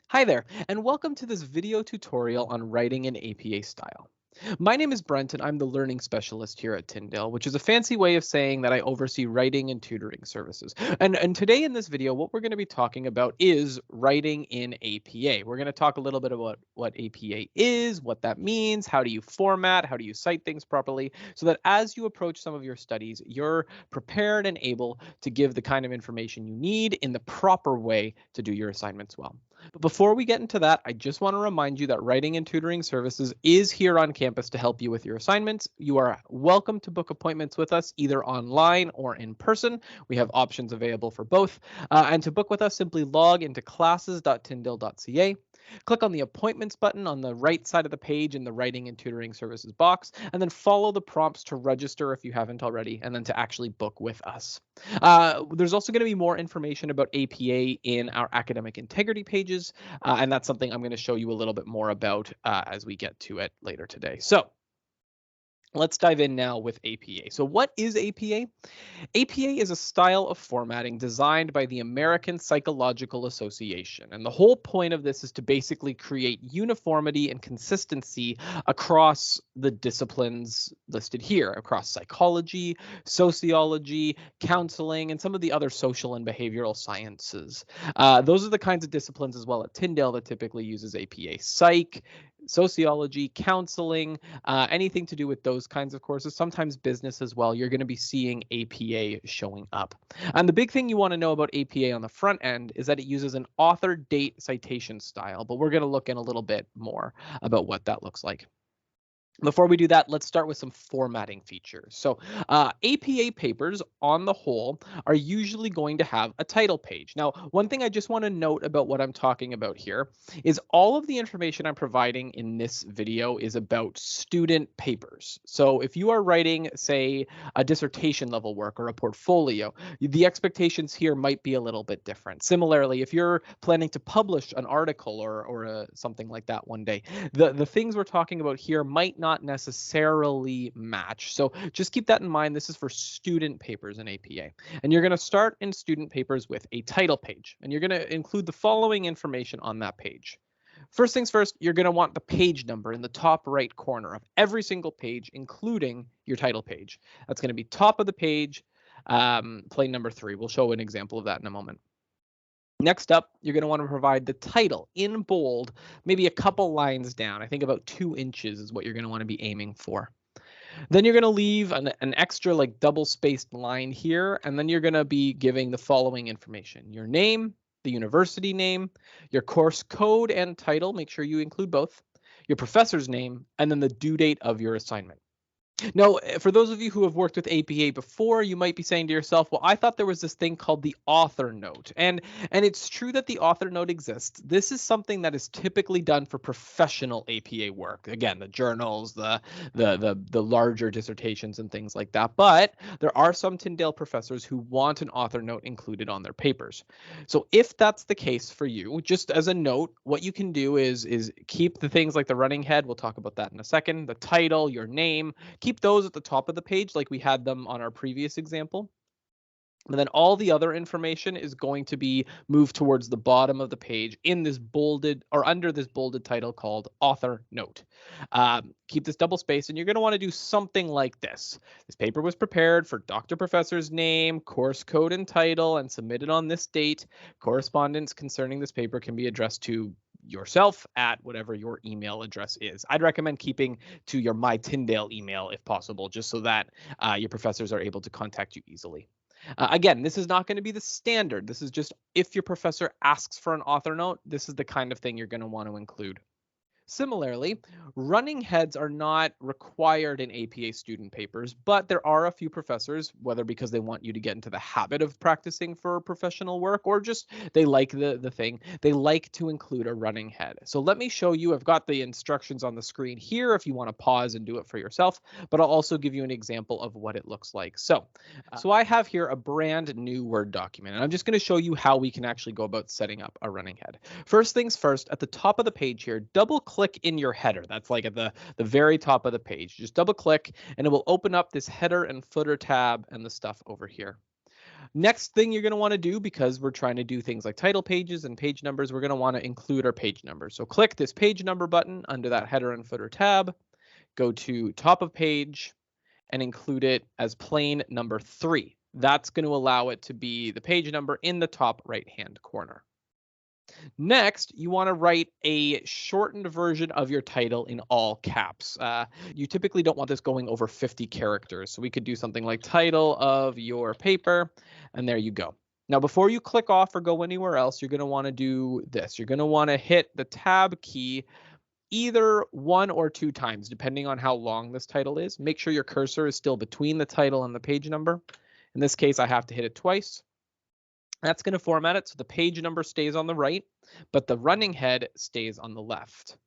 Hi there, and welcome to this video tutorial on writing in APA style. My name is Brent, and I'm the Learning Specialist here at Tyndale, which is a fancy way of saying that I oversee writing and tutoring services. And today in this video, what we're going to be talking about is writing in APA. We're going to talk a little bit about what APA is, what that means, how do you format, how do you cite things properly, so that as you approach some of your studies, you're prepared and able to give the kind of information you need in the proper way to do your assignments well. But before we get into that, I just want to remind you that Writing and Tutoring Services is here on campus to help you with your assignments. You are welcome to book appointments with us either online or in person. We have options available for both. And to book with us, simply log into classes.tyndale.ca. Click on the appointments button on the right side of the page in the Writing and Tutoring Services box, and then follow the prompts to register if you haven't already, and then to actually book with us. There's also going to be more information about APA in our academic integrity pages, and that's something I'm going to show you a little bit more about as we get to it later today. So let's dive in now with APA. So what is APA? APA is a style of formatting designed by the American Psychological Association. And the whole point of this is to basically create uniformity and consistency across the disciplines listed here, across psychology, sociology, counseling, and some of the other social and behavioral sciences. Those are the kinds of disciplines as well at Tyndale that typically uses APA. Psych, sociology, counseling, anything to do with those kinds of courses, sometimes business as well, you're going to be seeing APA showing up. And the big thing you want to know about APA on the front end is that it uses an author date citation style, but we're going to look in a little bit more about what that looks like. Before we do that, let's start with some formatting features. So APA papers on the whole are usually going to have a title page. Now, one thing I just want to note about what I'm talking about here is all of the information I'm providing in this video is about student papers. So if you are writing, say, a dissertation level work or a portfolio, the expectations here might be a little bit different. Similarly, if you're planning to publish an article or something like that one day, the things we're talking about here might not necessarily match. So just keep that in mind. This is for student papers in APA. And you're going to start in student papers with a title page, and you're going to include the following information on that page. First things first, you're going to want the page number in the top right corner of every single page, including your title page. That's going to be top of the page, plain number 3. We'll show an example of that in a moment. Next up, you're going to want to provide the title in bold, maybe a couple lines down. I think about 2 inches is what you're going to want to be aiming for. Then you're going to leave an extra like double spaced line here, and then you're going to be giving the following information: your name, the university name, your course code and title, make sure you include both, your professor's name, and then the due date of your assignment. Now, for those of you who have worked with APA before, you might be saying to yourself, well, I thought there was this thing called the author note. And it's true that the author note exists. This is something that is typically done for professional APA work. Again, the journals, the larger dissertations and things like that. But there are some Tyndale professors who want an author note included on their papers. So if that's the case for you, just as a note, what you can do is keep the things like the running head. We'll talk about that in a second. The title, your name, keep those at the top of the page like we had them on our previous example. And then all the other information is going to be moved towards the bottom of the page in this bolded or under this bolded title called author note. Keep this double space, and you're going to want to do something like this. This paper was prepared for Dr. Professor's name, course code and title, and submitted on this date. Correspondence concerning this paper can be addressed to yourself at whatever your email address is. I'd recommend keeping to your My Tyndale email if possible, just so that your professors are able to contact you easily. Again, this is not going to be the standard. This is just if your professor asks for an author note, this is the kind of thing you're going to want to include. Similarly, running heads are not required in APA student papers, but there are a few professors, whether because they want you to get into the habit of practicing for professional work or just they like the thing, they like to include a running head. So let me show you. I've got the instructions on the screen here if you want to pause and do it for yourself, but I'll also give you an example of what it looks like. So I have here a brand new Word document, and I'm just going to show you how we can actually go about setting up a running head. First things first, at the top of the page here, double click in your header. That's like at the very top of the page. Just double click and it will open up this header and footer tab and the stuff over here. Next thing you're going to want to do, because we're trying to do things like title pages and page numbers, we're going to want to include our page numbers. So click this page number button under that header and footer tab, go to top of page and include it as plain number 3. That's going to allow it to be the page number in the top right-hand corner. Next, you want to write a shortened version of your title in all caps. You typically don't want this going over 50 characters. So we could do something like title of your paper, and there you go. Now, before you click off or go anywhere else, you're going to want to do this. You're going to want to hit the tab key either 1 or 2 times, depending on how long this title is. Make sure your cursor is still between the title and the page number. In this case, I have to hit it twice. That's going to format it so the page number stays on the right, but the running head stays on the left.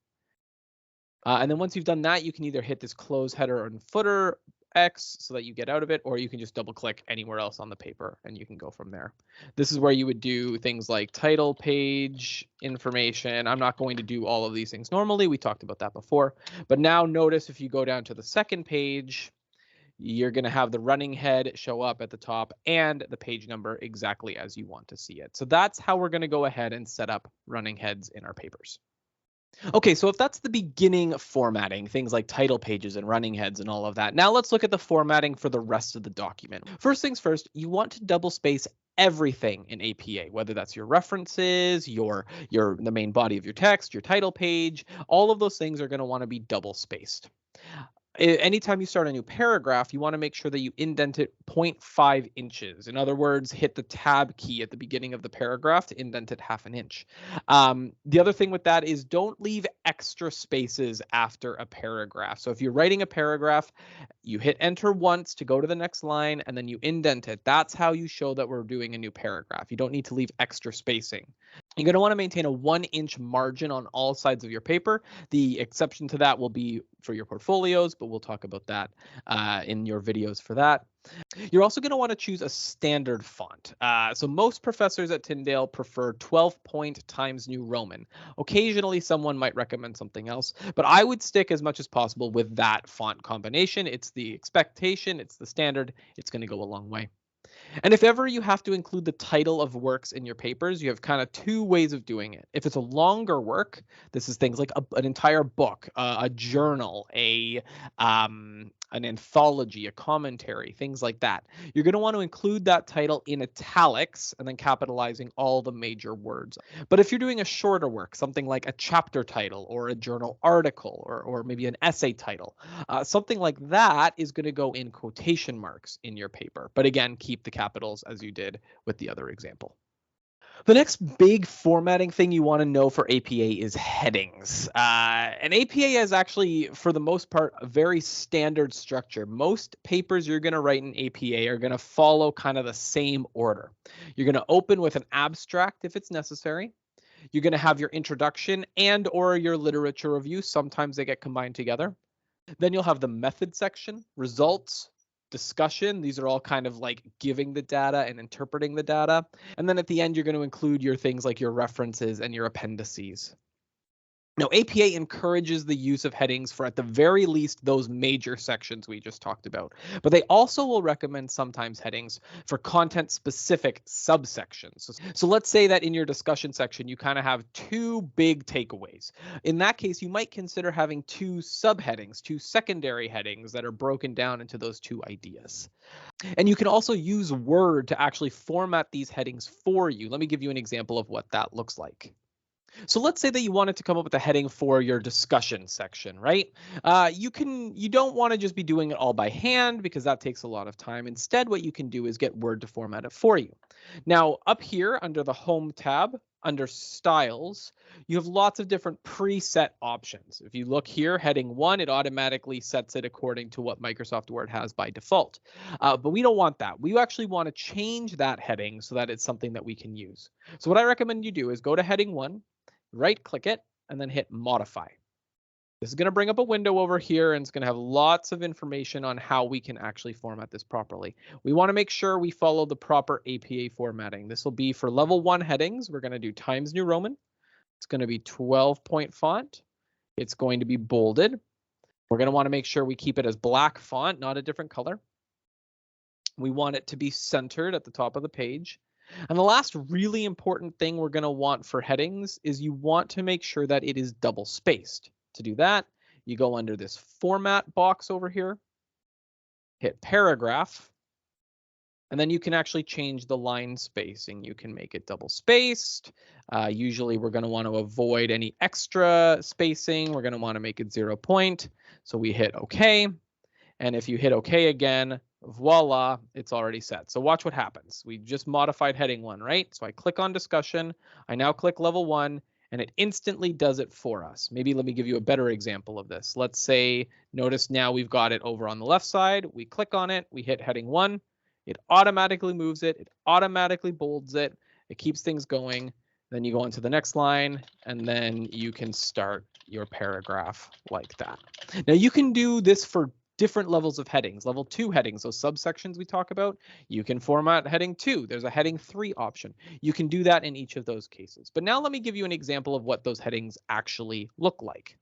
And then once you've done that, you can either hit this close header and footer X so that you get out of it, or you can just double click anywhere else on the paper and you can go from there. This is where you would do things like title page information. I'm not going to do all of these things normally. We talked about that before, but now notice if you go down to the second page, you're going to have the running head show up at the top and the page number exactly as you want to see it. So that's how we're going to go ahead and set up running heads in our papers. Okay, so if that's the beginning formatting, things like title pages and running heads and all of that, now let's look at the formatting for the rest of the document. First things first, you want to double space everything in APA, whether that's your references, the main body of your text, your title page, all of those things are going to want to be double spaced. Anytime you start a new paragraph, you want to make sure that you indent it 0.5 inches. In other words, hit the tab key at the beginning of the paragraph to indent it 1/2 inch. The other thing with that is don't leave extra spaces after a paragraph. So if you're writing a paragraph, you hit enter once to go to the next line and then you indent it. That's how you show that we're doing a new paragraph. You don't need to leave extra spacing. You're going to want to maintain a 1-inch margin on all sides of your paper. The exception to that will be for your portfolios, but we'll talk about that in your videos for that. You're also going to want to choose a standard font. So most professors at Tyndale prefer 12-point Times New Roman. Occasionally, someone might recommend something else, but I would stick as much as possible with that font combination. It's the expectation, it's the standard, it's going to go a long way. And if ever you have to include the title of works in your papers, you have kind of 2 ways of doing it. If it's a longer work, this is things like an entire book, a journal, an anthology, a commentary, things like that. You're going to want to include that title in italics and then capitalizing all the major words. But if you're doing a shorter work, something like a chapter title or a journal article or maybe an essay title, something like that is going to go in quotation marks in your paper. But again, keep the capitals as you did with the other example. The next big formatting thing you want to know for APA is headings. And APA is actually, for the most part, a very standard structure. Most papers you're going to write in APA are going to follow kind of the same order. You're going to open with an abstract if it's necessary. You're going to have your introduction and or your literature review. Sometimes they get combined together. Then you'll have the method section, results, discussion. These are all kind of like giving the data and interpreting the data. And then at the end, you're going to include your things like your references and your appendices. Now, APA encourages the use of headings for, at the very least, those major sections we just talked about. But they also will recommend sometimes headings for content-specific subsections. So let's say that in your discussion section, you kind of have 2 big takeaways. In that case, you might consider having 2 subheadings, 2 secondary headings that are broken down into those 2 ideas. And you can also use Word to actually format these headings for you. Let me give you an example of what that looks like. So let's say that you wanted to come up with a heading for your discussion section, right? You don't want to just be doing it all by hand because that takes a lot of time. Instead, what you can do is get Word to format it for you. Now, up here under the Home tab, under Styles, you have lots of different preset options. If you look here, heading 1, it automatically sets it according to what Microsoft Word has by default. But we don't want that. We actually want to change that heading so that it's something that we can use. So what I recommend you do is go to heading 1, right-click it, and then hit Modify. This is going to bring up a window over here, and it's going to have lots of information on how we can actually format this properly. We want to make sure we follow the proper APA formatting. This will be for level 1 headings. We're going to do Times New Roman. It's going to be 12-point font. It's going to be bolded. We're going to want to make sure we keep it as black font, not a different color. We want it to be centered at the top of the page. And the last really important thing we're going to want for headings is you want to make sure that it is double spaced. To do that, you go under this format box over here, hit paragraph, and then you can actually change the line spacing. You can make it double spaced. Usually we're going to want to avoid any extra spacing. We're going to want to make it 0 point. So we hit OK. And if you hit OK again, voila, it's already set. So watch what happens. We just modified heading 1, right? So I click on discussion. I now click level 1, and it instantly does it for us. Maybe let me give you a better example of this. Let's say, notice now we've got it over on the left side. We click on it. We hit heading 1. It automatically moves it. It automatically bolds it. It keeps things going. Then you go on to the next line, and then you can start your paragraph like that. Now you can do this for different levels of headings. Level 2 headings, those subsections we talk about, you can format heading 2. There's a heading 3 option. You can do that in each of those cases. But now let me give you an example of what those headings actually look like.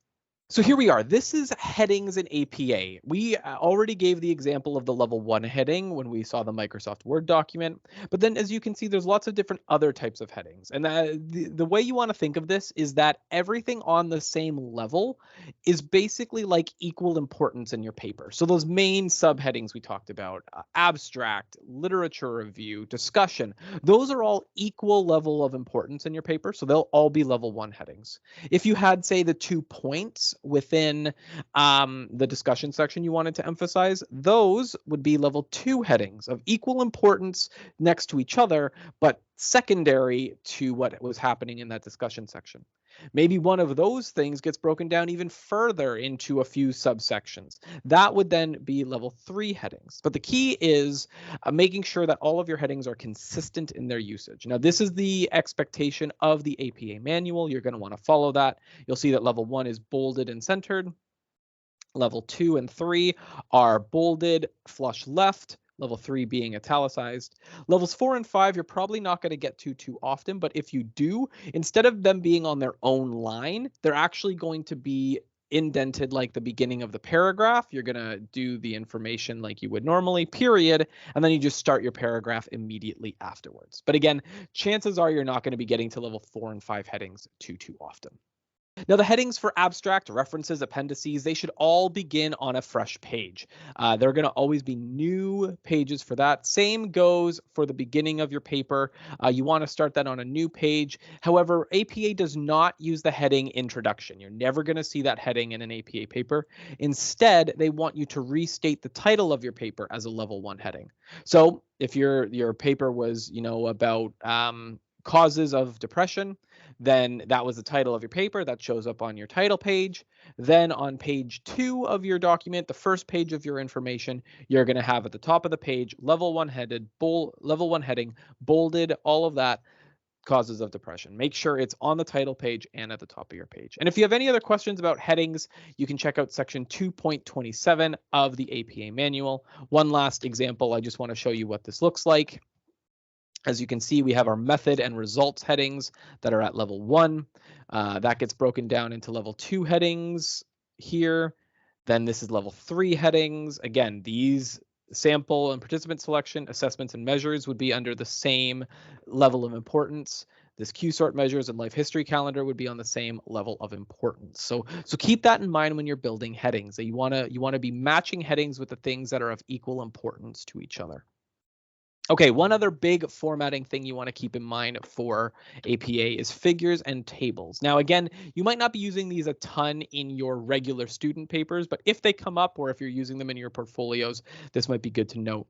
So here we are. This is headings in APA. We already gave the example of the level 1 heading when we saw the Microsoft Word document. But then as you can see, there's lots of different other types of headings. And the way you want to think of this is that everything on the same level is basically like equal importance in your paper. So those main subheadings we talked about, abstract, literature review, discussion, those are all equal level of importance in your paper. So they'll all be level 1 headings. If you had, say, the 2 points within the discussion section you wanted to emphasize, those would be level 2 headings of equal importance next to each other, but secondary to what was happening in that discussion section. Maybe one of those things gets broken down even further into a few subsections. That would then be level 3 headings. But the key is making sure that all of your headings are consistent in their usage. Now, this is the expectation of the APA manual. You're going to want to follow that. You'll see that level 1 is bolded and centered. Level 2 and 3 are bolded, flush left. Level 3 being italicized. Levels 4 and 5, you're probably not going to get to too often, but if you do, instead of them being on their own line, they're actually going to be indented like the beginning of the paragraph. You're going to do the information like you would normally, period, and then you just start your paragraph immediately afterwards. But again, chances are you're not going to be getting to level 4 and 5 headings too often. Now, the headings for abstract, references, appendices, they should all begin on a fresh page. There are going to always be new pages for that. Same goes for the beginning of your paper. You want to start that on a new page. However, APA does not use the heading introduction. You're never going to see that heading in an APA paper. Instead, they want you to restate the title of your paper as a level 1 heading. So if your paper was, about causes of depression, then that was the title of your paper that shows up on your title page. Then on page 2 of your document, the first page of your information, you're going to have at the top of the page, level 1 heading, bolded, all of that, causes of depression. Make sure it's on the title page and at the top of your page. And if you have any other questions about headings, you can check out section 2.27 of the APA manual. One last example, I just want to show you what this looks like. As you can see, we have our method and results headings that are at level 1. That gets broken down into level 2 headings here. Then this is level 3 headings. Again, these sample and participant selection, assessments and measures would be under the same level of importance. This Q-sort measures and life history calendar would be on the same level of importance. So keep that in mind when you're building headings. That you want to be matching headings with the things that are of equal importance to each other. Okay, one other big formatting thing you want to keep in mind for APA is figures and tables. Now, again, you might not be using these a ton in your regular student papers, but if they come up or if you're using them in your portfolios, this might be good to note.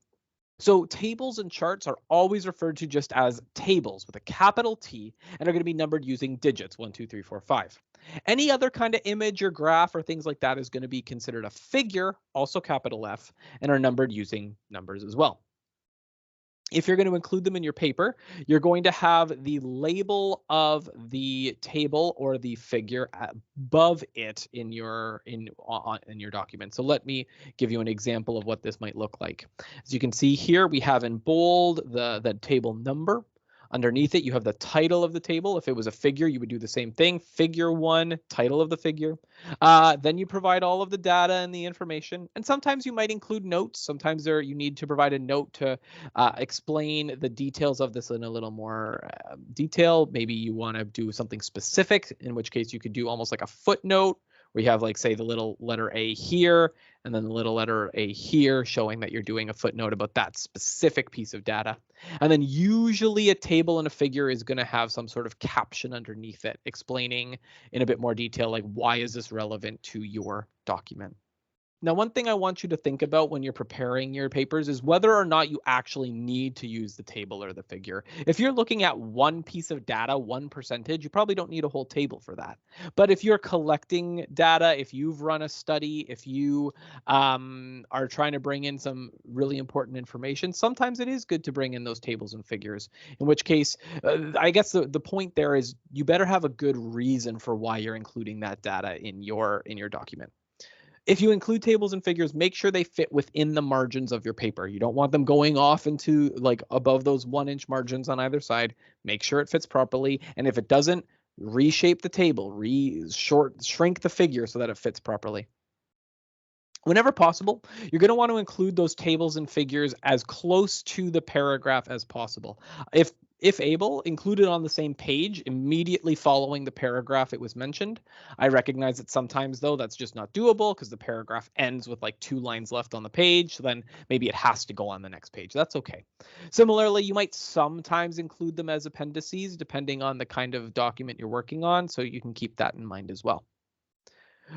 So tables and charts are always referred to just as tables with a capital T and are going to be numbered using digits 1, 2, 3, 4, 5. Any other kind of image or graph or things like that is going to be considered a figure, also capital F, and are numbered using numbers as well. If you're going to include them in your paper, you're going to have the label of the table or the figure above it in your document. So let me give you an example of what this might look like. As you can see here, we have in bold the table number. Underneath it, you have the title of the table. If it was a figure, you would do the same thing. Figure 1, title of the figure. Then you provide all of the data and the information. And sometimes you might include notes. Sometimes you need to provide a note to explain the details of this in a little more detail. Maybe you want to do something specific, in which case you could do almost like a footnote where you have, like, say, the little letter A here and then the little letter A here, showing that you're doing a footnote about that specific piece of data. And then usually a table and a figure is going to have some sort of caption underneath it explaining in a bit more detail, like, why is this relevant to your document? Now, one thing I want you to think about when you're preparing your papers is whether or not you actually need to use the table or the figure. If you're looking at one piece of data, one percentage, you probably don't need a whole table for that. But if you're collecting data, if you've run a study, if you are trying to bring in some really important information, sometimes it is good to bring in those tables and figures, in which case, I guess the point there is you better have a good reason for why you're including that data in your document. If you include tables and figures, make sure they fit within the margins of your paper. You don't want them going off into, like, above those 1-inch margins on either side. Make sure it fits properly. And if it doesn't, reshape the table, shrink the figure so that it fits properly. Whenever possible, you're going to want to include those tables and figures as close to the paragraph as possible. If able, include it on the same page immediately following the paragraph it was mentioned. I recognize that sometimes, though, that's just not doable because the paragraph ends with like 2 lines left on the page. So then maybe it has to go on the next page. That's okay. Similarly, you might sometimes include them as appendices depending on the kind of document you're working on. So you can keep that in mind as well.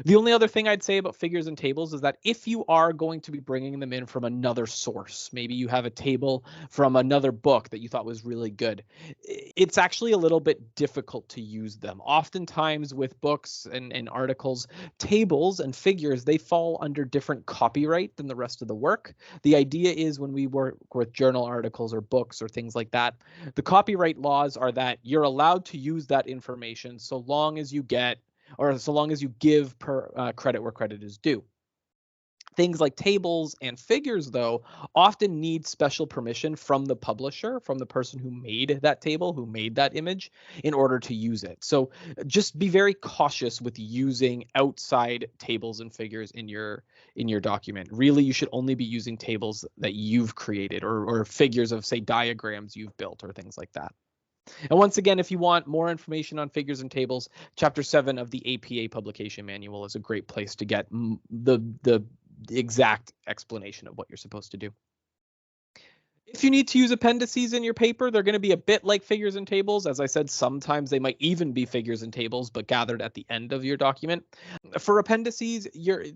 The only other thing I'd say about figures and tables is that if you are going to be bringing them in from another source, maybe you have a table from another book that you thought was really good, it's actually a little bit difficult to use them. Oftentimes with books and articles, tables and figures, they fall under different copyright than the rest of the work. The idea is when we work with journal articles or books or things like that, the copyright laws are that you're allowed to use that information so long as you give credit where credit is due. Things like tables and figures, though, often need special permission from the publisher, from the person who made that table, who made that image, in order to use it. So just be very cautious with using outside tables and figures in your document. Really, you should only be using tables that you've created or figures of, say, diagrams you've built or things like that. And once again, if you want more information on figures and tables, Chapter 7 of the APA publication manual is a great place to get the exact explanation of what you're supposed to do. If you need to use appendices in your paper, they're going to be a bit like figures and tables. As I said, sometimes they might even be figures and tables, but gathered at the end of your document. For appendices,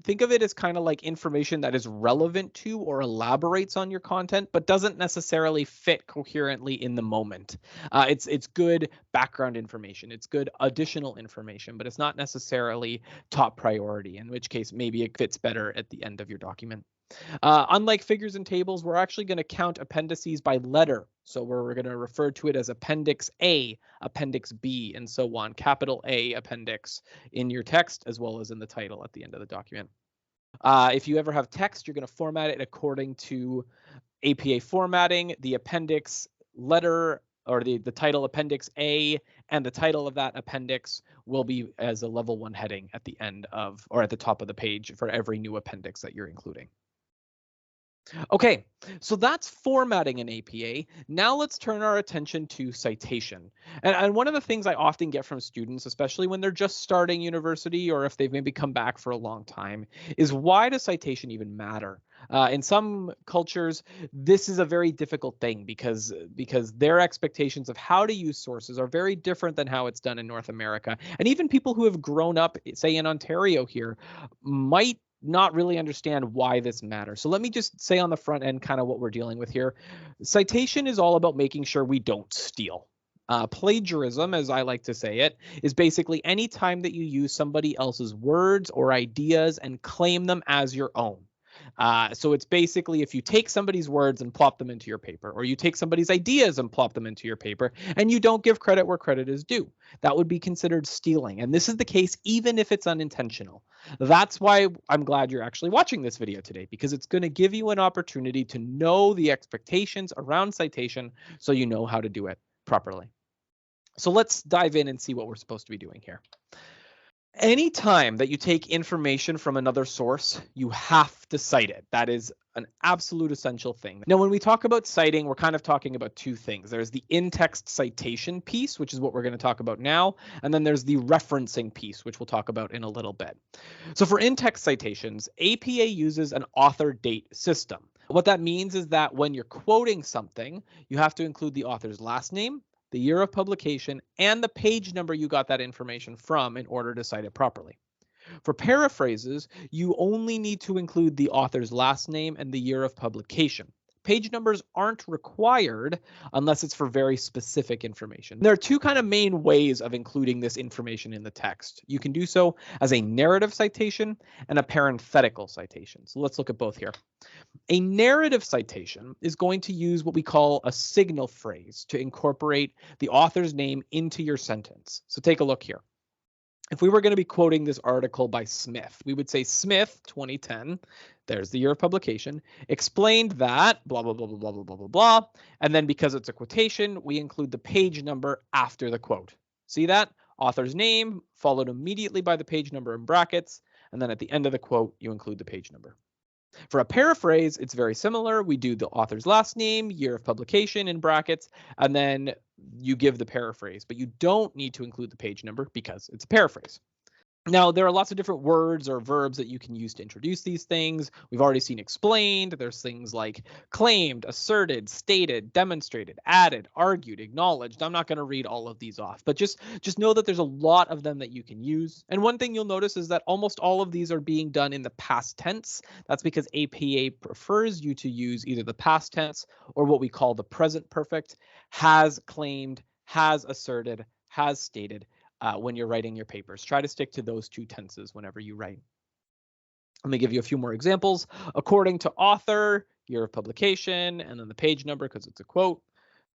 think of it as kind of like information that is relevant to or elaborates on your content, but doesn't necessarily fit coherently in the moment. It's good background information. It's good additional information, but it's not necessarily top priority, in which case maybe it fits better at the end of your document. Unlike figures and tables, we're actually going to count appendices by letter. So we're going to refer to it as Appendix A, Appendix B, and so on. Capital A appendix in your text as well as in the title at the end of the document. If you ever have text, you're going to format it according to APA formatting. The appendix letter or the title Appendix A and the title of that appendix will be as a level 1 heading at the end of or at the top of the page for every new appendix that you're including. Okay, so that's formatting in APA. Now let's turn our attention to citation. And one of the things I often get from students, especially when they're just starting university or if they've maybe come back for a long time, is why does citation even matter? In some cultures, this is a very difficult thing because their expectations of how to use sources are very different than how it's done in North America. And even people who have grown up, say in Ontario here, might not really understand why this matters. So let me just say on the front end kind of what we're dealing with here. Citation is all about making sure we don't steal. Plagiarism, as I like to say it, is basically any time that you use somebody else's words or ideas and claim them as your own. So it's basically if you take somebody's words and plop them into your paper, or you take somebody's ideas and plop them into your paper, and you don't give credit where credit is due, that would be considered stealing. And this is the case even if it's unintentional. That's why I'm glad you're actually watching this video today, because it's going to give you an opportunity to know the expectations around citation so you know how to do it properly. So let's dive in and see what we're supposed to be doing here. Anytime that you take information from another source, you have to cite it. That is an absolute essential thing. Now, when we talk about citing, we're kind of talking about two things. There's the in-text citation piece, which is what we're going to talk about now, and then there's the referencing piece, which we'll talk about in a little bit. So for in-text citations, APA uses an author date system. What that means is that when you're quoting something, you have to include the author's last name, the year of publication, and the page number you got that information from in order to cite it properly. For paraphrases, you only need to include the author's last name and the year of publication. Page numbers aren't required unless it's for very specific information. There are two kind of main ways of including this information in the text. You can do so as a narrative citation and a parenthetical citation. So let's look at both here. A narrative citation is going to use what we call a signal phrase to incorporate the author's name into your sentence. So take a look here. If we were going to be quoting this article by Smith, we would say Smith 2010, there's the year of publication, explained that blah, blah, blah, blah, blah, blah, blah, blah, blah. And then because it's a quotation, we include the page number after the quote. See that? Author's name followed immediately by the page number in brackets. And then at the end of the quote, you include the page number. For a paraphrase, it's very similar. We do the author's last name, year of publication in brackets, and then you give the paraphrase, but you don't need to include the page number because it's a paraphrase. Now, there are lots of different words or verbs that you can use to introduce these things. We've already seen explained. There's things like claimed, asserted, stated, demonstrated, added, argued, acknowledged. I'm not going to read all of these off, but just know that there's a lot of them that you can use. And one thing you'll notice is that almost all of these are being done in the past tense. That's because APA prefers you to use either the past tense or what we call the present perfect, has claimed, has asserted, has stated. When you're writing your papers. Try to stick to those two tenses whenever you write. Let me give you a few more examples. According to author, year of publication, and then the page number because it's a quote.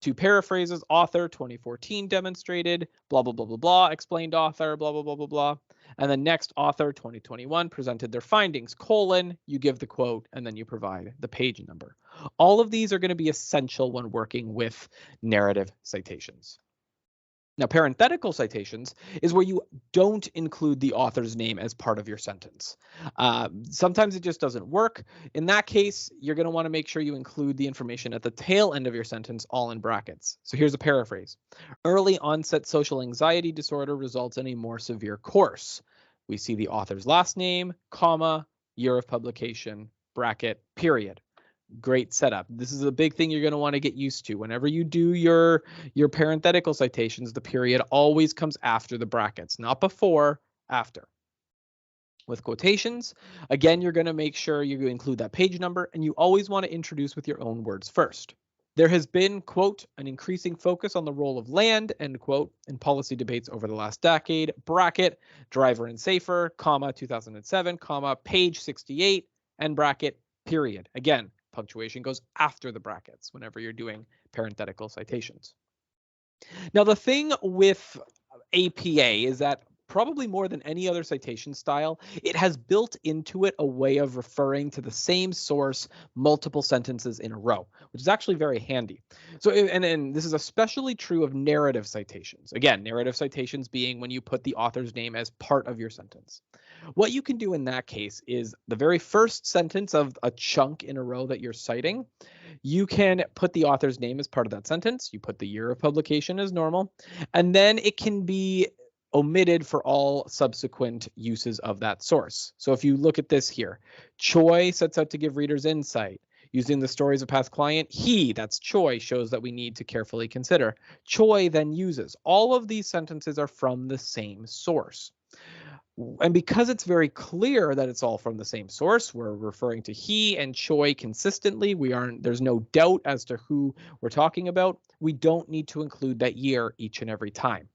Two paraphrases, author 2014 demonstrated, blah, blah, blah, blah, blah, explained author, blah, blah, blah, blah, blah. And then next author 2021 presented their findings, colon, you give the quote, and then you provide the page number. All of these are going to be essential when working with narrative citations. Now, parenthetical citations is where you don't include the author's name as part of your sentence. Sometimes it just doesn't work. In that case, you're going to want to make sure you include the information at the tail end of your sentence, all in brackets. So here's a paraphrase. Early onset social anxiety disorder results in a more severe course. We see the author's last name, comma, year of publication, bracket, period. Great setup. This is a big thing you're going to want to get used to. Whenever you do your parenthetical citations, the period always comes after the brackets, not before, after. With quotations, again, you're going to make sure you include that page number, and you always want to introduce with your own words first. There has been, quote, an increasing focus on the role of land, end quote, in policy debates over the last decade, bracket, driver and safer, comma, 2007, comma, page 68, end bracket, period. Again, punctuation goes after the brackets whenever you're doing parenthetical citations. Now, the thing with APA is that probably more than any other citation style, it has built into it a way of referring to the same source multiple sentences in a row, which is actually very handy. So, and this is especially true of narrative citations. Again, narrative citations being when you put the author's name as part of your sentence. What you can do in that case is the very first sentence of a chunk in a row that you're citing, you can put the author's name as part of that sentence. You put the year of publication as normal, and then it can be omitted for all subsequent uses of that source. So if you look at this here, Choi sets out to give readers insight. Using the stories of past client, he, that's Choi, shows that we need to carefully consider. Choi then uses. All of these sentences are from the same source. And because it's very clear that it's all from the same source, we're referring to he and Choi consistently. There's no doubt as to who we're talking about. We don't need to include that year each and every time.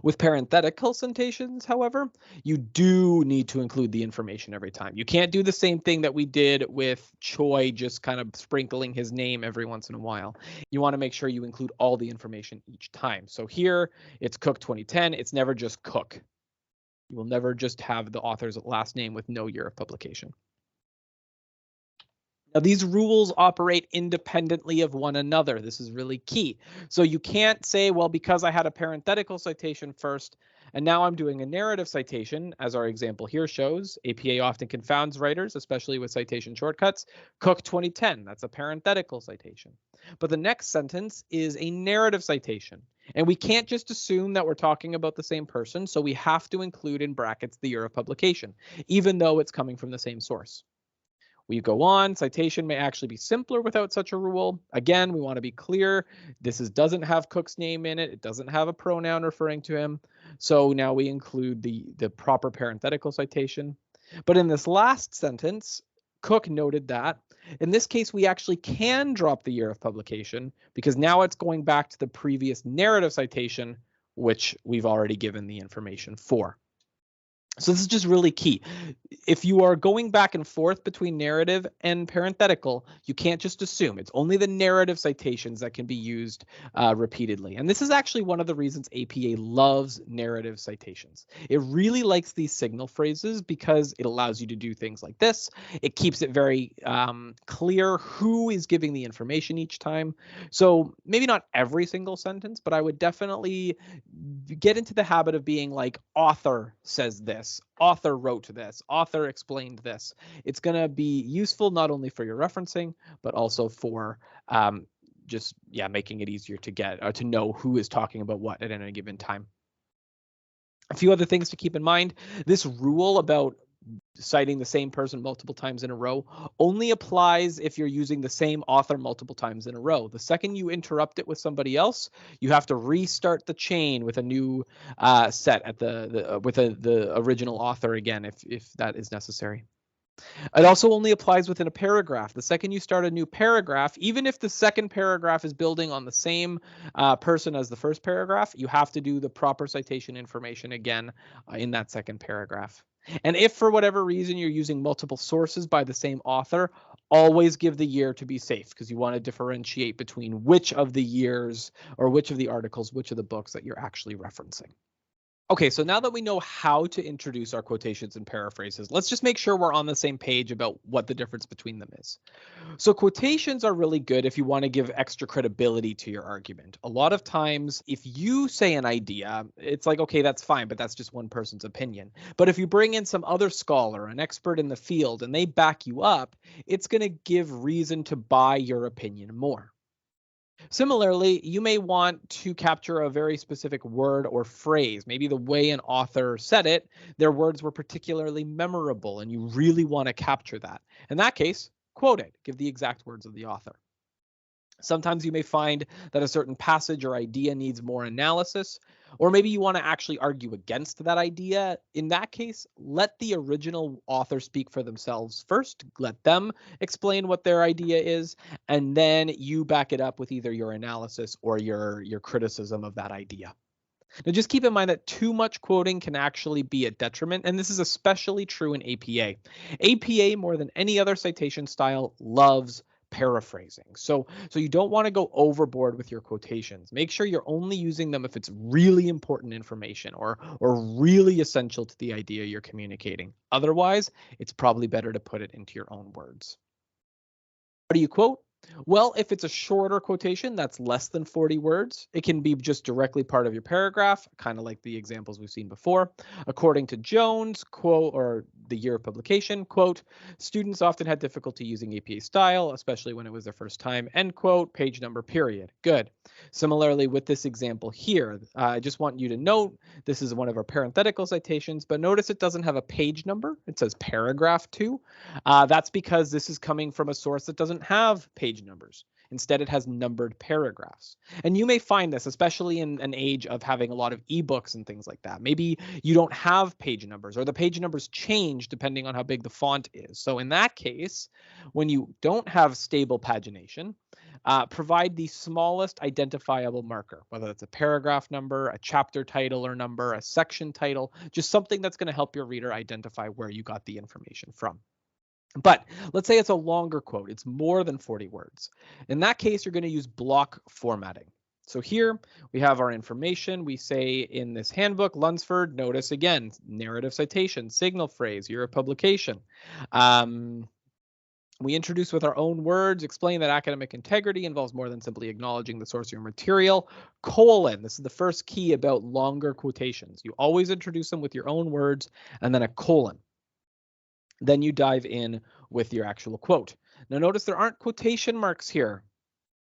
With parenthetical citations, however, you do need to include the information every time. You can't do the same thing that we did with Choi, just kind of sprinkling his name every once in a while. You want to make sure you include all the information each time. So here it's Cook 2010. It's never just Cook. You will never just have the author's last name with no year of publication. Now, these rules operate independently of one another. This is really key. So you can't say, well, because I had a parenthetical citation first, and now I'm doing a narrative citation, as our example here shows. APA often confounds writers, especially with citation shortcuts. Cook 2010, that's a parenthetical citation. But the next sentence is a narrative citation. And we can't just assume that we're talking about the same person, so we have to include in brackets the year of publication, even though it's coming from the same source. We go on, citation may actually be simpler without such a rule. Again, we want to be clear. Doesn't have Cook's name in it. It doesn't have a pronoun referring to him. So now we include the proper parenthetical citation. But in this last sentence, Cook noted that in this case, we actually can drop the year of publication because now it's going back to the previous narrative citation, which we've already given the information for. So this is just really key. If you are going back and forth between narrative and parenthetical, you can't just assume. It's only the narrative citations that can be used repeatedly. And this is actually one of the reasons APA loves narrative citations. It really likes these signal phrases because it allows you to do things like this. It keeps it very clear who is giving the information each time. So maybe not every single sentence, but I would definitely get into the habit of being like, author says this, author wrote this, author explained this. It's going to be useful not only for your referencing, but also for just making it easier to get or to know who is talking about what at any given time. A few other things to keep in mind. This rule about citing the same person multiple times in a row only applies if you're using the same author multiple times in a row. The second you interrupt it with somebody else, you have to restart the chain with a new set at the original author again, if that is necessary. It also only applies within a paragraph. The second you start a new paragraph, even if the second paragraph is building on the same person as the first paragraph, you have to do the proper citation information again in that second paragraph. And if for whatever reason you're using multiple sources by the same author, always give the year to be safe because you want to differentiate between which of the years or which of the articles, which of the books that you're actually referencing. Okay, so now that we know how to introduce our quotations and paraphrases, let's just make sure we're on the same page about what the difference between them is. So quotations are really good if you want to give extra credibility to your argument. A lot of times, if you say an idea, it's like, okay, that's fine, but that's just one person's opinion. But if you bring in some other scholar, an expert in the field, and they back you up, it's going to give reason to buy your opinion more. Similarly, you may want to capture a very specific word or phrase. Maybe the way an author said it, their words were particularly memorable, and you really want to capture that. In that case, quote it, give the exact words of the author. Sometimes you may find that a certain passage or idea needs more analysis, or maybe you want to actually argue against that idea. In that case, let the original author speak for themselves first. Let them explain what their idea is, and then you back it up with either your analysis or your criticism of that idea. Now, just keep in mind that too much quoting can actually be a detriment, and this is especially true in APA. APA, more than any other citation style, loves paraphrasing. So you don't want to go overboard with your quotations. Make sure you're only using them if it's really important information or really essential to the idea you're communicating. Otherwise, it's probably better to put it into your own words. How do you quote? Well, if it's a shorter quotation that's less than 40 words, it can be just directly part of your paragraph, kind of like the examples we've seen before. According to Jones, quote, or the year of publication, quote, students often had difficulty using APA style, especially when it was their first time, end quote, page number, period. Good. Similarly, with this example here, I just want you to note this is one of our parenthetical citations, but notice it doesn't have a page number. It says paragraph 2. That's because this is coming from a source that doesn't have page numbers. Instead, it has numbered paragraphs. And you may find this, especially in an age of having a lot of ebooks and things like that. Maybe you don't have page numbers, or the page numbers change depending on how big the font is. So in that case, when you don't have stable pagination, provide the smallest identifiable marker, whether it's a paragraph number, a chapter title or number, a section title, just something that's going to help your reader identify where you got the information from. But let's say it's a longer quote. It's more than 40 words. In that case, you're going to use block formatting. So here we have our information. We say in this handbook, Lunsford, notice again, narrative citation, signal phrase, year of publication. We introduce with our own words, explain that academic integrity involves more than simply acknowledging the source of your material. Colon, this is the first key about longer quotations. You always introduce them with your own words and then a colon. Then you dive in with your actual quote. Now notice there aren't quotation marks here.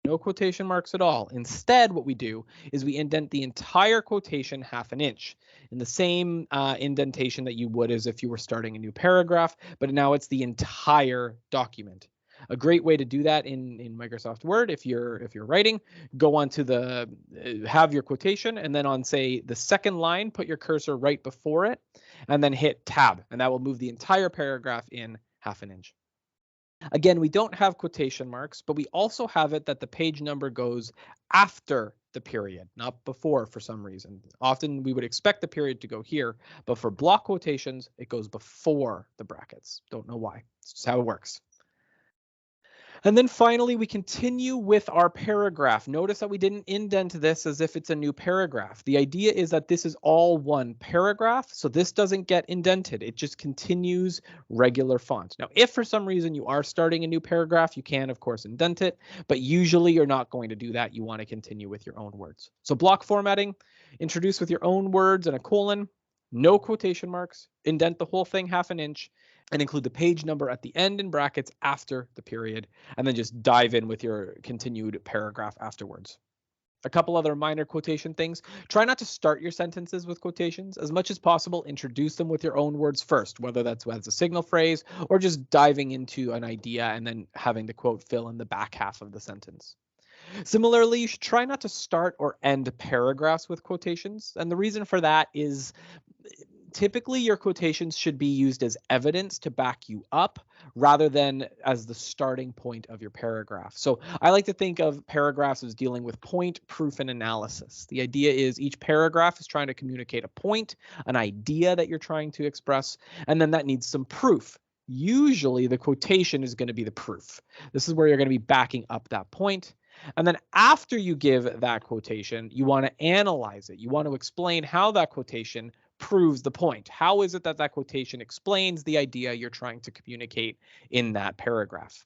No quotation marks at all. Instead, what we do is we indent the entire quotation half an inch in the same indentation that you would as if you were starting a new paragraph, but now it's the entire document. A great way to do that in Microsoft Word, if you're writing, go onto the have your quotation, and then on say the second line, put your cursor right before it, and then hit Tab, and that will move the entire paragraph in half an inch. Again, we don't have quotation marks, but we also have it that the page number goes after the period, not before for some reason. Often we would expect the period to go here, but for block quotations, it goes before the brackets. Don't know why. It's just how it works. And then finally, we continue with our paragraph. Notice that we didn't indent this as if it's a new paragraph. The idea is that this is all one paragraph, so this doesn't get indented. It just continues regular font. Now, if for some reason you are starting a new paragraph, you can, of course, indent it, but usually you're not going to do that. You want to continue with your own words. So block formatting, introduce with your own words and a colon, no quotation marks, indent the whole thing half an inch, and include the page number at the end in brackets after the period, and then just dive in with your continued paragraph afterwards. A couple other minor quotation things. Try not to start your sentences with quotations. As much as possible, introduce them with your own words first, whether that's as a signal phrase or just diving into an idea and then having the quote fill in the back half of the sentence. Similarly, you should try not to start or end paragraphs with quotations. And the reason for that is typically your quotations should be used as evidence to back you up rather than as the starting point of your paragraph. So I like to think of paragraphs as dealing with point, proof, and analysis. The idea is each paragraph is trying to communicate a point, an idea that you're trying to express, and then that needs some proof. Usually the quotation is going to be the proof. This is where you're going to be backing up that point. And then after you give that quotation, you want to analyze it. You want to explain how that quotation proves the point. How is it that that quotation explains the idea you're trying to communicate in that paragraph?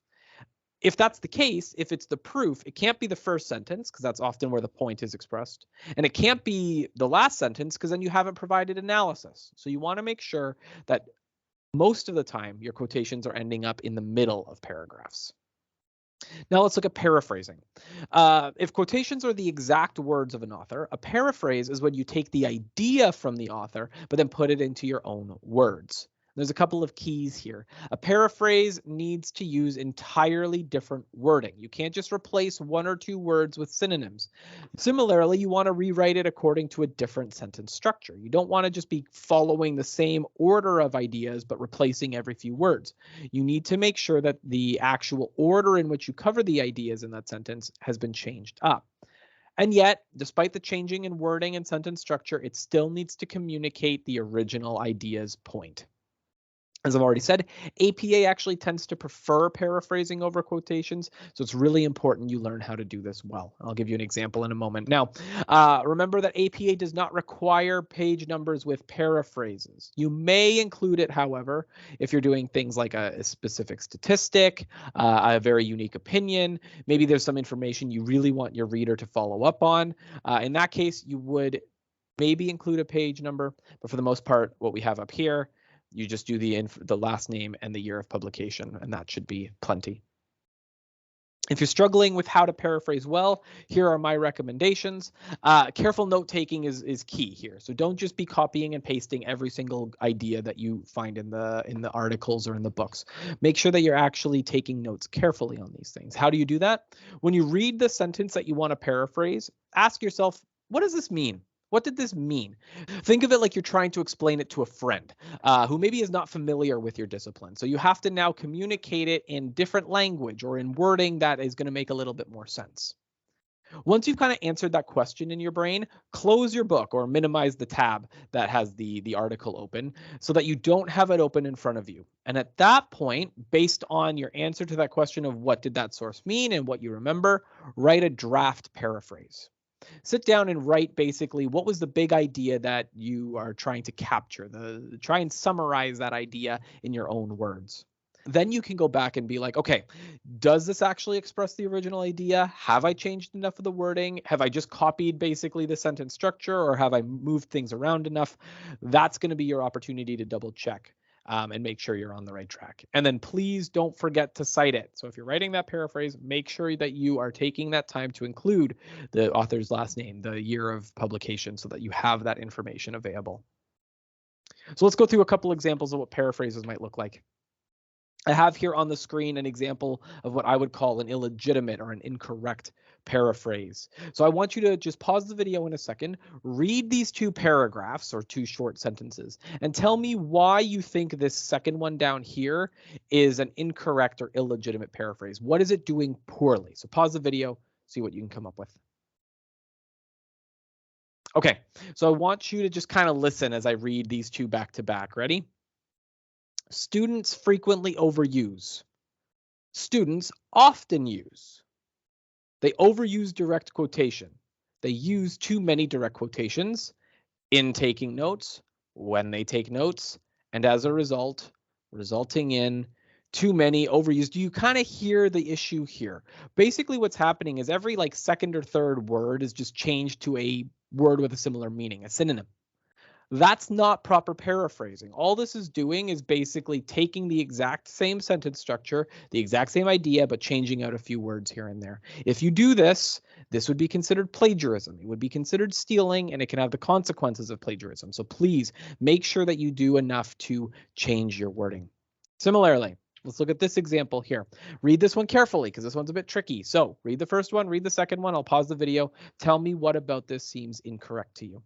If that's the case, if it's the proof, it can't be the first sentence because that's often where the point is expressed. And it can't be the last sentence because then you haven't provided analysis. So you want to make sure that most of the time your quotations are ending up in the middle of paragraphs. Now let's look at paraphrasing. If quotations are the exact words of an author, a paraphrase is when you take the idea from the author, but then put it into your own words. There's a couple of keys here. A paraphrase needs to use entirely different wording. You can't just replace one or two words with synonyms. Similarly, you want to rewrite it according to a different sentence structure. You don't want to just be following the same order of ideas, but replacing every few words. You need to make sure that the actual order in which you cover the ideas in that sentence has been changed up. And yet, despite the changing in wording and sentence structure, it still needs to communicate the original idea's point. As I've already said, APA actually tends to prefer paraphrasing over quotations, so it's really important you learn how to do this well. I'll give you an example in a moment. Now, remember that APA does not require page numbers with paraphrases. You may include it, however, if you're doing things like a specific statistic, a very unique opinion. Maybe there's some information you really want your reader to follow up on. In that case, you would maybe include a page number, but for the most part, what we have up here, you just do the last name and the year of publication, and that should be plenty. If you're struggling with how to paraphrase well, here are my recommendations. Careful note-taking is key here. So don't just be copying and pasting every single idea that you find in the articles or in the books. Make sure that you're actually taking notes carefully on these things. How do you do that? When you read the sentence that you want to paraphrase, ask yourself, what does this mean? What did this mean? Think of it like you're trying to explain it to a friend who maybe is not familiar with your discipline. So you have to now communicate it in different language or in wording that is going to make a little bit more sense. Once you've kind of answered that question in your brain, close your book or minimize the tab that has the article open so that you don't have it open in front of you. And at that point, based on your answer to that question of what did that source mean and what you remember, write a draft paraphrase. Sit down and write basically what was the big idea that you are trying to capture. Try and summarize that idea in your own words. Then you can go back and be like, okay, does this actually express the original idea? Have I changed enough of the wording? Have I just copied basically the sentence structure, or have I moved things around enough? That's going to be your opportunity to double check and make sure you're on the right track. And then please don't forget to cite it. So if you're writing that paraphrase, make sure that you are taking that time to include the author's last name, the year of publication, so that you have that information available. So let's go through a couple examples of what paraphrases might look like. I have here on the screen an example of what I would call an illegitimate or an incorrect paraphrase. So I want you to just pause the video in a second, read these two paragraphs or two short sentences, and tell me why you think this second one down here is an incorrect or illegitimate paraphrase. What is it doing poorly? So pause the video, see what you can come up with. Okay, so I want you to just kind of listen as I read these two back to back. Ready? Students frequently overuse. Students often use. They overuse direct quotation. They use too many direct quotations in taking notes, when they take notes, and as a result, resulting in too many overuse. Do you kind of hear the issue here? Basically, what's happening is every like second or third word is just changed to a word with a similar meaning, a synonym. That's not proper paraphrasing. All this is doing is basically taking the exact same sentence structure, the exact same idea, but changing out a few words here and there. If you do this, this would be considered plagiarism. It would be considered stealing, and it can have the consequences of plagiarism. So please make sure that you do enough to change your wording. Similarly, let's look at this example here. Read this one carefully because this one's a bit tricky. So read the first one, read the second one. I'll pause the video. Tell me what about this seems incorrect to you.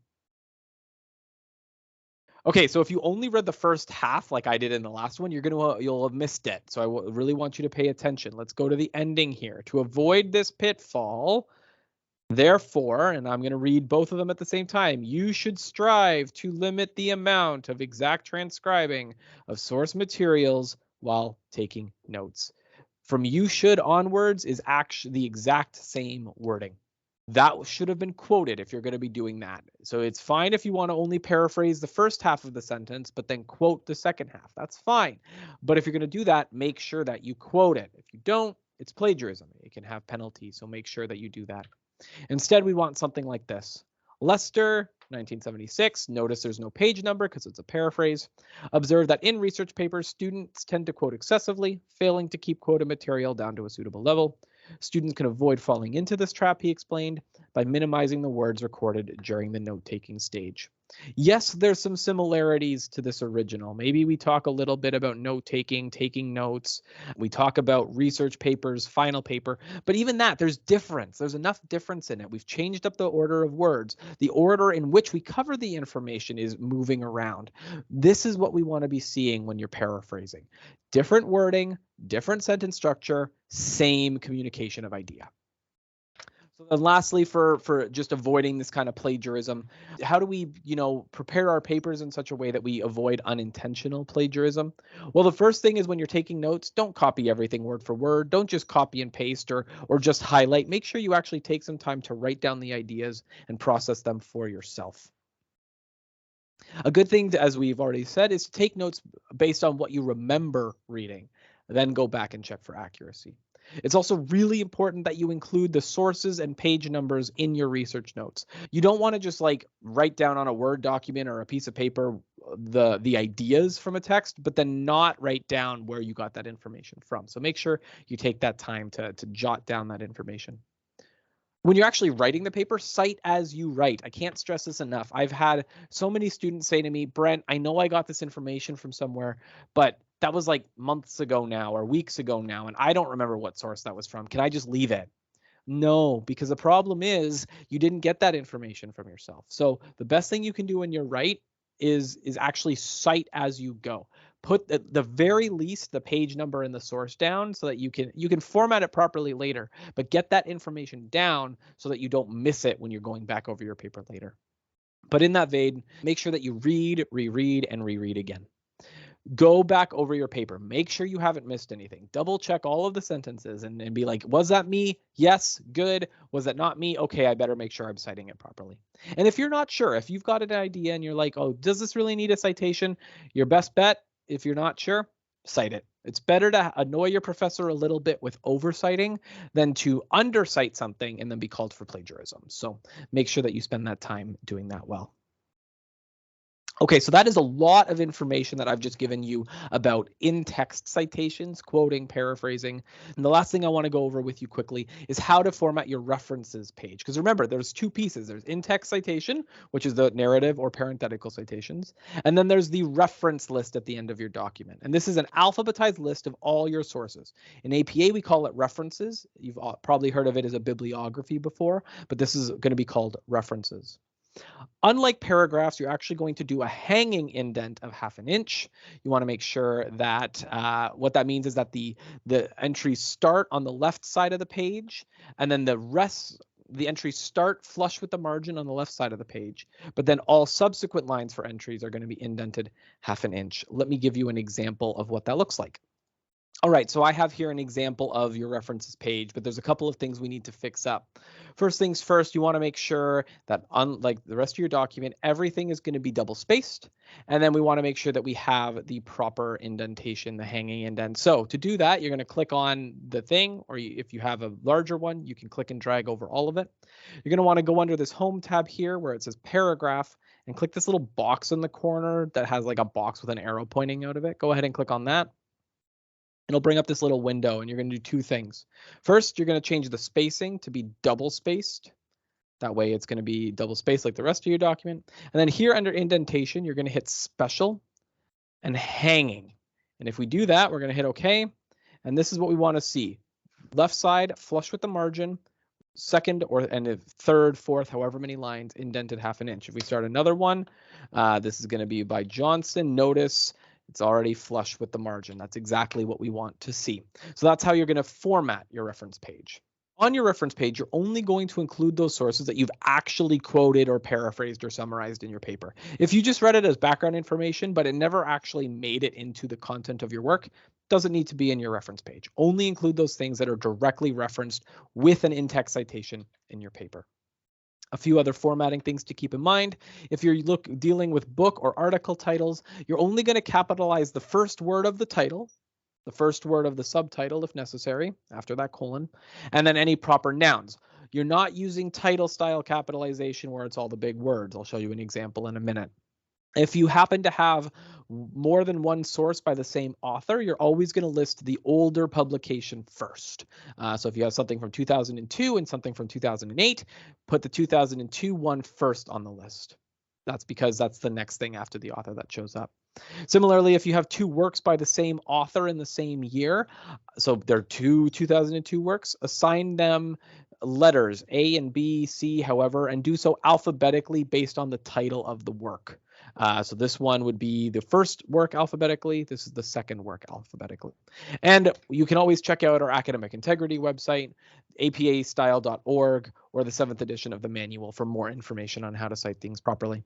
Okay, so if you only read the first half like I did in the last one, you'll have missed it. So I really want you to pay attention. Let's go to the ending here. To avoid this pitfall, therefore, and I'm going to read both of them at the same time, you should strive to limit the amount of exact transcribing of source materials while taking notes. From you should onwards is actually the exact same wording. That should have been quoted if you're going to be doing that. So it's fine if you want to only paraphrase the first half of the sentence, but then quote the second half. That's fine. But if you're going to do that, make sure that you quote it. If you don't, it's plagiarism. It can have penalties. So make sure that you do that. Instead, we want something like this. Lester, 1976. Notice there's no page number because it's a paraphrase. Observe that in research papers, students tend to quote excessively, failing to keep quoted material down to a suitable level. Students can avoid falling into this trap, he explained, by minimizing the words recorded during the note-taking stage. Yes, there's some similarities to this original. Maybe we talk a little bit about note-taking, taking notes. We talk about research papers, final paper. But even that, there's difference. There's enough difference in it. We've changed up the order of words. The order in which we cover the information is moving around. This is what we want to be seeing when you're paraphrasing. Different wording, different sentence structure, same communication of idea. So then lastly, for just avoiding this kind of plagiarism, how do we, prepare our papers in such a way that we avoid unintentional plagiarism? Well, the first thing is when you're taking notes, don't copy everything word for word. Don't just copy and paste or just highlight. Make sure you actually take some time to write down the ideas and process them for yourself. A good thing, as we've already said, is to take notes based on what you remember reading, then go back and check for accuracy. It's also really important that you include the sources and page numbers in your research notes. You don't want to just like write down on a Word document or a piece of paper the ideas from a text, but then not write down where you got that information from. So make sure you take that time to jot down that information. When you're actually writing the paper, cite as you write. I can't stress this enough. I've had so many students say to me, Brent, I know I got this information from somewhere, but that was like months ago now or weeks ago now, and I don't remember what source that was from. Can I just leave it? No, because the problem is you didn't get that information from yourself. So the best thing you can do when you're write is actually cite as you go. Put at the very least the page number and the source down so that you can format it properly later, but get that information down so that you don't miss it when you're going back over your paper later. But in that vein, make sure that you read, reread, and reread again. Go back over your paper. Make sure you haven't missed anything. Double check all of the sentences and be like, was that me? Yes, good. Was that not me? Okay, I better make sure I'm citing it properly. And if you're not sure, if you've got an idea and you're like, oh, does this really need a citation? Your best bet, if you're not sure, cite it. It's better to annoy your professor a little bit with oversighting than to undercite something and then be called for plagiarism. So make sure that you spend that time doing that well. Okay, so that is a lot of information that I've just given you about in-text citations, quoting, paraphrasing. And the last thing I want to go over with you quickly is how to format your references page. Because remember, there's two pieces. There's in-text citation, which is the narrative or parenthetical citations. And then there's the reference list at the end of your document. And this is an alphabetized list of all your sources. In APA, we call it references. You've probably heard of it as a bibliography before, but this is going to be called references. Unlike paragraphs, you're actually going to do a hanging indent of 1/2 inch. You want to make sure that what that means is that the entries start on the left side of the page, and then the entries start flush with the margin on the left side of the page, but then all subsequent lines for entries are going to be indented 1/2 inch. Let me give you an example of what that looks like. All right, so I have here an example of your references page, but there's a couple of things we need to fix up. First things first, you want to make sure that unlike the rest of your document, everything is going to be double spaced. And then we want to make sure that we have the proper indentation, the hanging indent. So to do that, you're going to click on the thing, or if you have a larger one, you can click and drag over all of it. You're going to want to go under this home tab here where it says paragraph and click this little box in the corner that has like a box with an arrow pointing out of it. Go ahead and click on that. It'll bring up this little window and you're going to do two things. First, you're going to change the spacing to be double spaced. That way it's going to be double spaced like the rest of your document. And then here under indentation, you're going to hit special and hanging. And if we do that, we're going to hit OK. And this is what we want to see. Left side flush with the margin, second and third, fourth, however many lines indented 1/2 inch. If we start another one, this is going to be by Johnson. Notice it's already flush with the margin. That's exactly what we want to see. So that's how you're going to format your reference page. On your reference page, you're only going to include those sources that you've actually quoted or paraphrased or summarized in your paper. If you just read it as background information, but it never actually made it into the content of your work, doesn't need to be in your reference page. Only include those things that are directly referenced with an in-text citation in your paper. A few other formatting things to keep in mind. If you're dealing with book or article titles, you're only going to capitalize the first word of the title, the first word of the subtitle if necessary, after that colon, and then any proper nouns. You're not using title style capitalization where it's all the big words. I'll show you an example in a minute. If you happen to have more than one source by the same author, you're always going to list the older publication first. So if you have something from 2002 and something from 2008, put the 2002 one first on the list. That's because that's the next thing after the author that shows up. Similarly, if you have two works by the same author in the same year, so there are two 2002 works, assign them letters A and B, C, however, and do so alphabetically based on the title of the work. So this one would be the first work alphabetically. This is the second work alphabetically. And you can always check out our academic integrity website, apastyle.org, or the 7th edition of the manual for more information on how to cite things properly.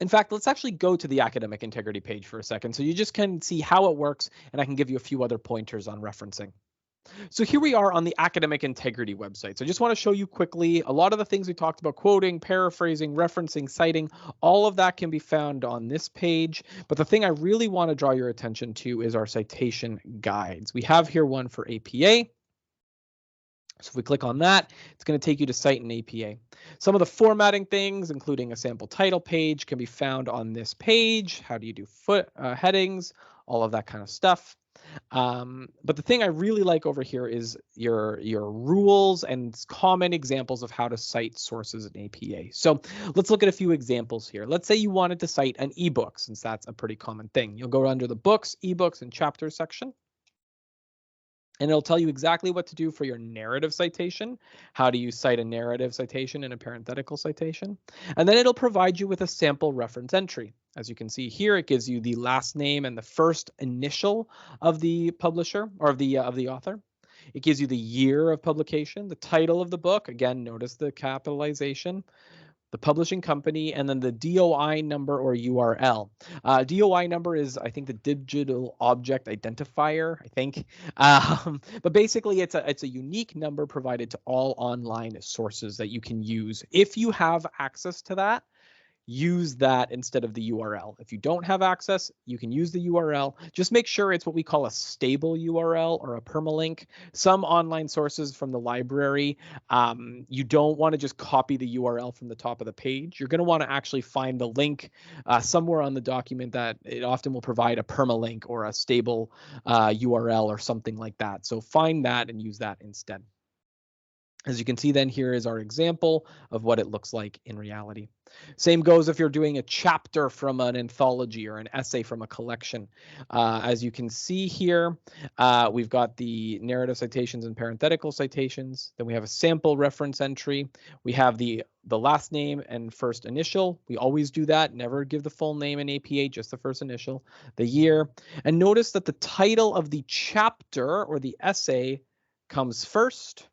In fact, let's actually go to the academic integrity page for a second so you just can see how it works, and I can give you a few other pointers on referencing. So here we are on the academic integrity website. So I just want to show you quickly a lot of the things we talked about: quoting, paraphrasing, referencing, citing. All of that can be found on this page. But the thing I really want to draw your attention to is our citation guides. We have here one for APA. So if we click on that, it's going to take you to Cite in APA. Some of the formatting things, including a sample title page, can be found on this page. How do you do headings, all of that kind of stuff. But the thing I really like over here is your rules and common examples of how to cite sources in APA. So let's look at a few examples here. Let's say you wanted to cite an ebook, since that's a pretty common thing. You'll go under the books, ebooks, and chapters section. And it'll tell you exactly what to do for your narrative citation. How do you cite a narrative citation and a parenthetical citation? And then it'll provide you with a sample reference entry. As you can see here, it gives you the last name and the first initial of the publisher or of the author. It gives you the year of publication, the title of the book. Again, notice the capitalization, the publishing company, and then the DOI number or URL. DOI number is, I think, the digital object identifier, I think. But basically, it's a unique number provided to all online sources that you can use. If you have access to that, use that instead of the URL. If you don't have access, you can use the URL. Just make sure it's what we call a stable URL or a permalink. Some online sources from the library, you don't want to just copy the URL from the top of the page. You're going to want to actually find the link somewhere on the document that it often will provide a permalink or a stable URL or something like that. So find that and use that instead. As you can see then, here is our example of what it looks like in reality. Same goes if you're doing a chapter from an anthology or an essay from a collection. As you can see here, we've got the narrative citations and parenthetical citations. Then we have a sample reference entry. We have the last name and first initial. We always do that. Never give the full name in APA, just the first initial, the year. And notice that the title of the chapter or the essay comes first.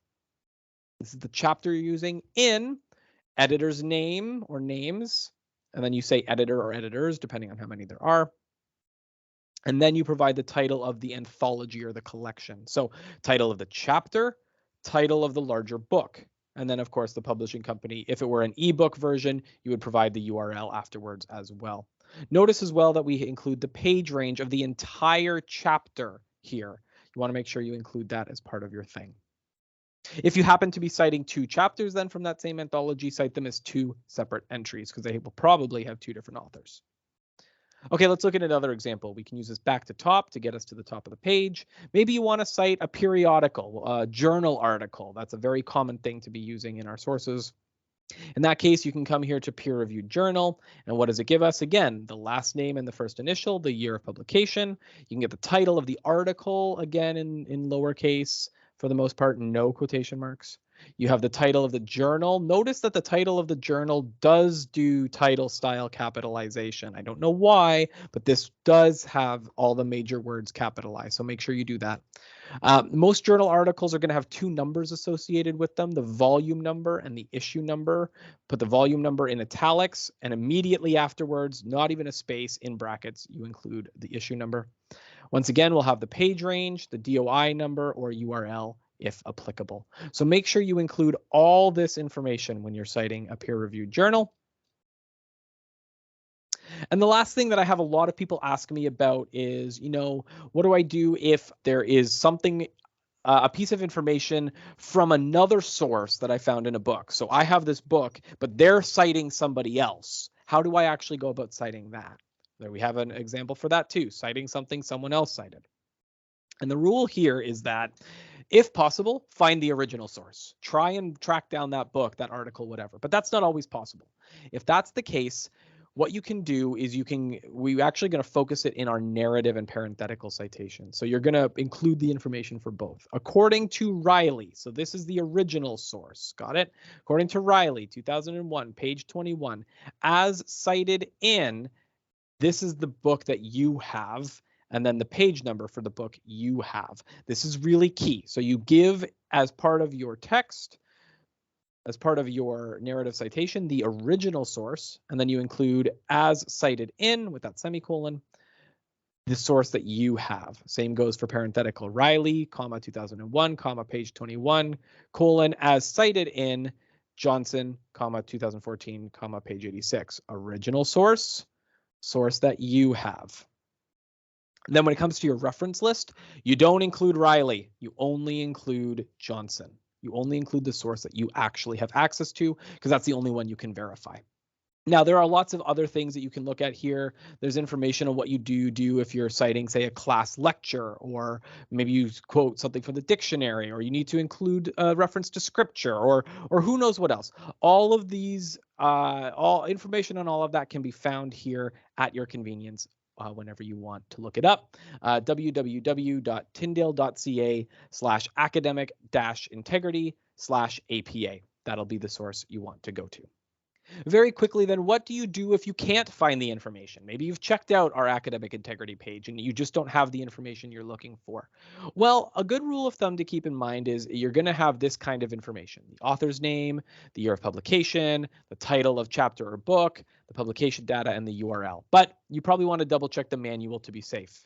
This is the chapter you're using in editor's name or names, and then you say editor or editors, depending on how many there are. And then you provide the title of the anthology or the collection. So title of the chapter, title of the larger book, and then of course the publishing company. If it were an ebook version, you would provide the URL afterwards as well. Notice as well that we include the page range of the entire chapter here. You want to make sure you include that as part of your thing. If you happen to be citing two chapters then from that same anthology, cite them as two separate entries because they will probably have two different authors. Okay, let's look at another example. We can use this back to top to get us to the top of the page. Maybe you want to cite a periodical, a journal article. That's a very common thing to be using in our sources. In that case, you can come here to peer-reviewed journal. And what does it give us? Again, the last name and the first initial, the year of publication. You can get the title of the article, again, in lowercase. For the most part, no quotation marks. You have the title of the journal. Notice that the title of the journal does do title style capitalization. I don't know why, but this does have all the major words capitalized. So make sure you do that. Most journal articles are going to have two numbers associated with them, the volume number and the issue number. Put the volume number in italics, and immediately afterwards, not even a space, in brackets, you include the issue number. Once again, we'll have the page range, the DOI number, or URL if applicable. So make sure you include all this information when you're citing a peer-reviewed journal. And the last thing that I have a lot of people ask me about is, what do I do if there is something, a piece of information from another source that I found in a book? So I have this book, but they're citing somebody else. How do I actually go about citing that? There we have an example for that too, citing something someone else cited. And the rule here is that if possible, find the original source. Try and track down that book, that article, whatever. But that's not always possible. If that's the case, what you can do is we're actually going to focus it in our narrative and parenthetical citation. So you're going to include the information for both. According to Riley, so this is the original source, got it? According to Riley, 2001, page 21, as cited in, this is the book that you have, and then the page number for the book you have. This is really key. So you give, as part of your text, as part of your narrative citation, the original source, and then you include as cited in with that semicolon, the source that you have. Same goes for parenthetical. Riley, comma 2001, comma page 21, colon as cited in Johnson, comma 2014, comma page 86. Original source that you have. And then when it comes to your reference list, you don't include Riley. You only include Johnson. You only include the source that you actually have access to, because that's the only one you can verify. Now, there are lots of other things that you can look at here. There's information on what you do if you're citing, say, a class lecture, or maybe you quote something from the dictionary, or you need to include a reference to scripture, or who knows what else. All of these, all information on all of that can be found here at your convenience whenever you want to look it up. www.tyndale.ca/academic-integrity/APA. That'll be the source you want to go to. Very quickly then, what do you do if you can't find the information? Maybe you've checked out our academic integrity page and you just don't have the information you're looking for. Well, a good rule of thumb to keep in mind is you're going to have this kind of information: the author's name, the year of publication, the title of chapter or book, the publication data, and the URL. But you probably want to double check the manual to be safe.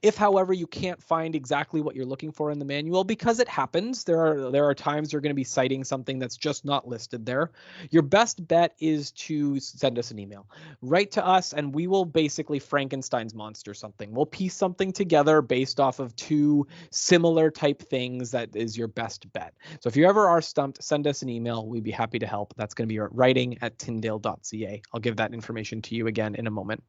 If, however, you can't find exactly what you're looking for in the manual, because it happens, there are times you're going to be citing something that's just not listed there. Your best bet is to send us an email. Write to us, and we will basically Frankenstein's monster something. We'll piece something together based off of two similar type things that is your best bet. So if you ever are stumped, send us an email. We'd be happy to help. That's going to be writing@tyndale.ca. I'll give that information to you again in a moment.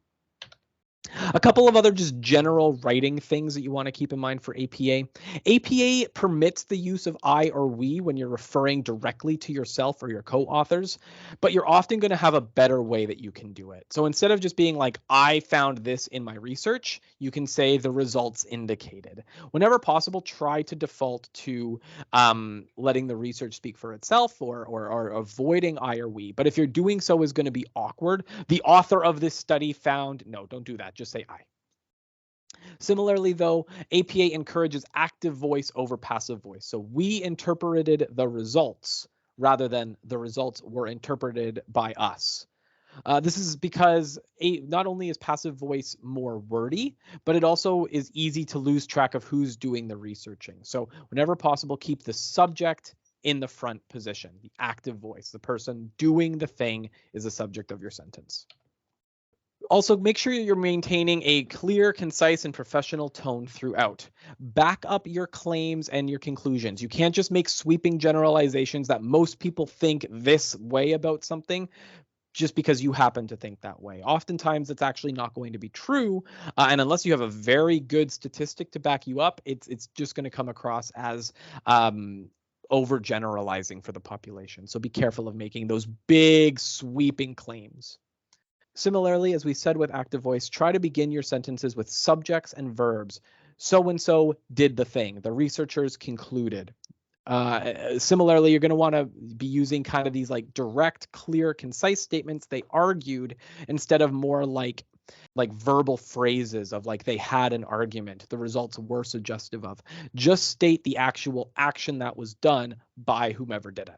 A couple of other just general writing things that you want to keep in mind for APA. APA permits the use of I or we when you're referring directly to yourself or your co-authors, but you're often going to have a better way that you can do it. So instead of just being like, I found this in my research, you can say the results indicated. Whenever possible, try to default to letting the research speak for itself or avoiding I or we. But if you're doing so is going to be awkward, the author of this study found, no, don't do that. Just say I. Similarly, though, APA encourages active voice over passive voice. So we interpreted the results rather than the results were interpreted by us. This is because not only is passive voice more wordy, but it also is easy to lose track of who's doing the researching. So whenever possible, keep the subject in the front position, the active voice. The person doing the thing is the subject of your sentence. Also, make sure you're maintaining a clear, concise, and professional tone throughout. Back up your claims and your conclusions. You can't just make sweeping generalizations that most people think this way about something just because you happen to think that way. Oftentimes, it's actually not going to be true. And unless you have a very good statistic to back you up, it's just going to come across as overgeneralizing for the population. So be careful of making those big, sweeping claims. Similarly, as we said with active voice, try to begin your sentences with subjects and verbs. So-and-so did the thing. The researchers concluded. Similarly, you're going to want to be using kind of these like direct, clear, concise statements. They argued instead of more like verbal phrases of like they had an argument. The results were suggestive of. Just state the actual action that was done by whomever did it.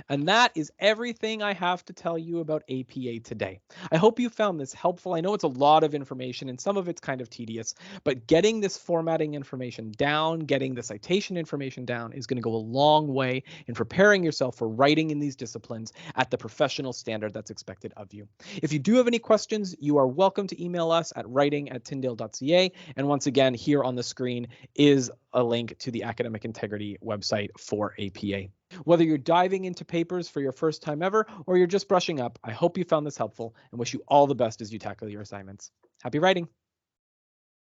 And that is everything I have to tell you about APA today. I hope you found this helpful. I know it's a lot of information and some of it's kind of tedious, but getting this formatting information down, getting the citation information down is going to go a long way in preparing yourself for writing in these disciplines at the professional standard that's expected of you. If you do have any questions, you are welcome to email us at writing@tyndale.ca. And once again, here on the screen is a link to the Academic Integrity website for APA. Whether you're diving into papers for your first time ever or you're just brushing up, I hope you found this helpful and wish you all the best as you tackle your assignments. Happy writing!